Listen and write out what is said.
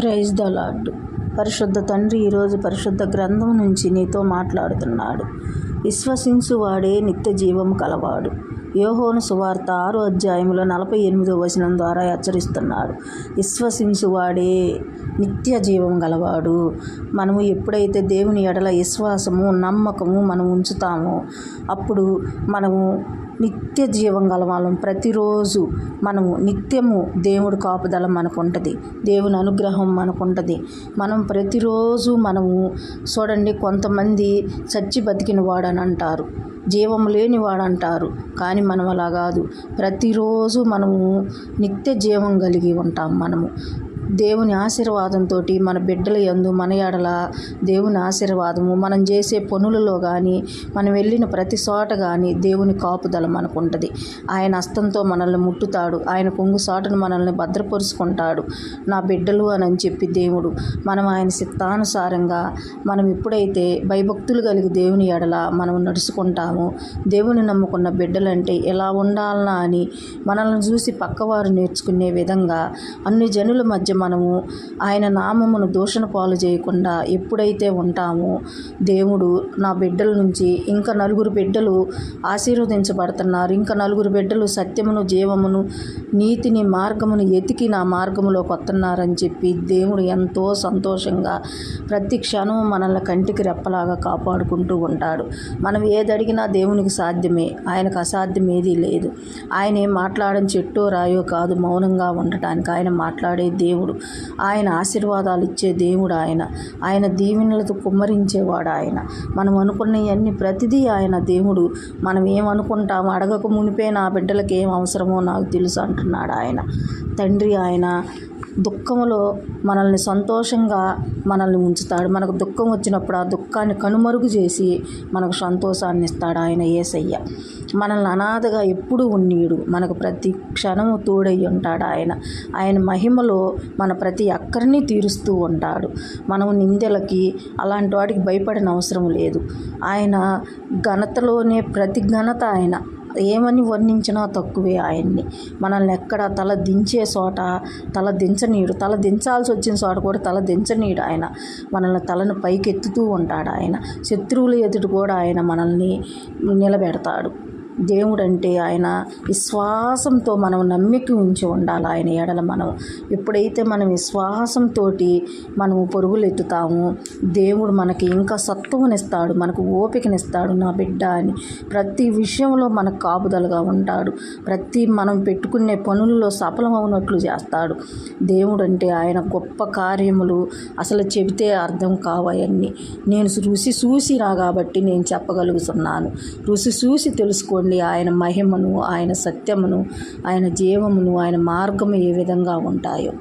Praise the lord. పరిశుద్ధ తండ్రి ఈరోజు పరిశుద్ధ గ్రంథం నుంచి నీతో మాట్లాడుతున్నాడు. విశ్వసించువాడే నిత్య జీవము కలవాడు. యోహోను సువార్త 6వ అధ్యాయంలో 48వ వచనం ద్వారా హెచ్చరిస్తున్నాడు. విశ్వసించువాడే నిత్య జీవం గలవాడు. మనము ఎప్పుడైతే దేవుని ఎడల విశ్వాసము నమ్మకము మనం ఉంచుతామో అప్పుడు మనము నిత్య జీవం గలవాళ్ళం. ప్రతిరోజు మనము నిత్యము దేవుడి కాపుదల మనకు ఉంటుంది, దేవుని అనుగ్రహం మనకు ఉంటుంది. మనం ప్రతిరోజు మనము చూడండి, కొంతమంది చచ్చి బతికిన వాడని అంటారు, జీవం లేనివాడు అంటారు. కానీ మనం అలా కాదు. ప్రతిరోజు మనము నిత్య జీవం కలిగి ఉంటాం. మనము దేవుని ఆశీర్వాదంతో మన బిడ్డల యందు మన ఎడల దేవుని ఆశీర్వాదము, మనం చేసే పనులలో కానీ మనం వెళ్ళిన ప్రతి చోట కానీ దేవుని కాపుదల మనకు ఉంటుంది. ఆయన హస్తంతో మనల్ని ముట్టుతాడు, ఆయన కొంగు చాటును మనల్ని భద్రపరుచుకుంటాడు. నా బిడ్డలు అని చెప్పి దేవుడు మనం ఆయన చిత్తానుసారంగా మనం ఎప్పుడైతే భయభక్తులు కలిగి దేవుని ఎడల మనం నడుచుకుంటామో, దేవుని నమ్ముకున్న బిడ్డలంటే ఎలా ఉండాలనా అని మనల్ని చూసి పక్కవారు నేర్చుకునే విధంగా అన్ని జనుల మధ్య మనము ఆయన నామమును దూషణ పాలు చేయకుండా ఎప్పుడైతే ఉంటామో, దేవుడు నా బిడ్డల నుంచి ఇంకా నలుగురు బిడ్డలు ఆశీర్వదించబడుతున్నారు, ఇంకా నలుగురు బిడ్డలు సత్యమును జీవమును నీతిని మార్గమును ఎతికి నా మార్గములోకి వస్తున్నారని చెప్పి దేవుడు ఎంతో సంతోషంగా ప్రతి క్షణం మనల్ని కంటికి రెప్పలాగా కాపాడుకుంటూ ఉంటాడు. మనం ఏది అడిగినా దేవునికి సాధ్యమే, ఆయనకు అసాధ్యం ఏదీ లేదు. ఆయన ఏం మాట్లాడని చెట్టో రాయో కాదు, మౌనంగా ఉండటానికి ఆయన మాట్లాడే దేవుడు. ఆయన ఆశీర్వాదాలు ఇచ్చే దేవుడు. ఆయన దీవెనలతో కుమ్మరించేవాడు. మనం అనుకున్నవన్నీ ప్రతిదీ ఆయన దేవుడు. మనం ఏమనుకుంటామో అడగక మునిపే నా బిడ్డలకు ఏం అవసరమో నాకు తెలుసు అంటున్నాడు ఆయన తండ్రి. ఆయన దుఃఖంలో మనల్ని సంతోషంగా మనల్ని ఉంచుతాడు. మనకు దుఃఖం వచ్చినప్పుడు ఆ దుఃఖాన్ని కనుమరుగు చేసి మనకు సంతోషాన్ని ఇస్తాడు ఆయన యేసయ్య. మనల్ని అనాథగా ఎప్పుడు ఉన్నీడు, మనకు ప్రతి క్షణము తోడై ఉంటాడు ఆయన మహిమలో మన ప్రతి అక్కరిని తీరుస్తూ ఉంటాడు. మనం నిందెలకి అలాంటి వాటికి భయపడిన అవసరం లేదు. ఆయన ఘనతలోనే ప్రతి ఘనత ఆయన ఏమని వర్ణించినా తక్కువే ఆయన్ని. మనల్ని ఎక్కడ తల దించే చోట తల దించనీయుడు, తల దించాల్సి వచ్చిన చోట కూడా తల దించనీయుడు ఆయన. మనల్ని తలను పైకెత్తుతూ ఉంటాడు ఆయన. శత్రువుల ఎదుటి కూడా ఆయన మనల్ని నిలబెడతాడు. దేవుడు అంటే ఆయన విశ్వాసంతో మనం నమ్మిక ఉంచి ఉండాలి ఆయన ఎడల. మనం ఎప్పుడైతే మనం విశ్వాసంతో మనము పరుగులు ఎత్తుతామో దేవుడు మనకి ఇంకా సత్తువనిస్తాడు, మనకు ఓపికనిస్తాడు. నా బిడ్డ అని ప్రతి విషయంలో మనకు కాపుదలుగా ఉంటాడు. ప్రతి మనం పెట్టుకునే పనుల్లో సఫలమవునట్లు చేస్తాడు. దేవుడు అంటే ఆయన గొప్ప కార్యములు అసలు చెబితే అర్థం కావన్నీ. నేను రుచి చూసినా కాబట్టి నేను చెప్పగలుగుతున్నాను. రుచి చూసి తెలుసుకోండి ఆయన మహిమను, ఆయన సత్యమును, ఆయన జీవమును, ఆయన మార్గము ఏ విధంగా ఉంటాయో.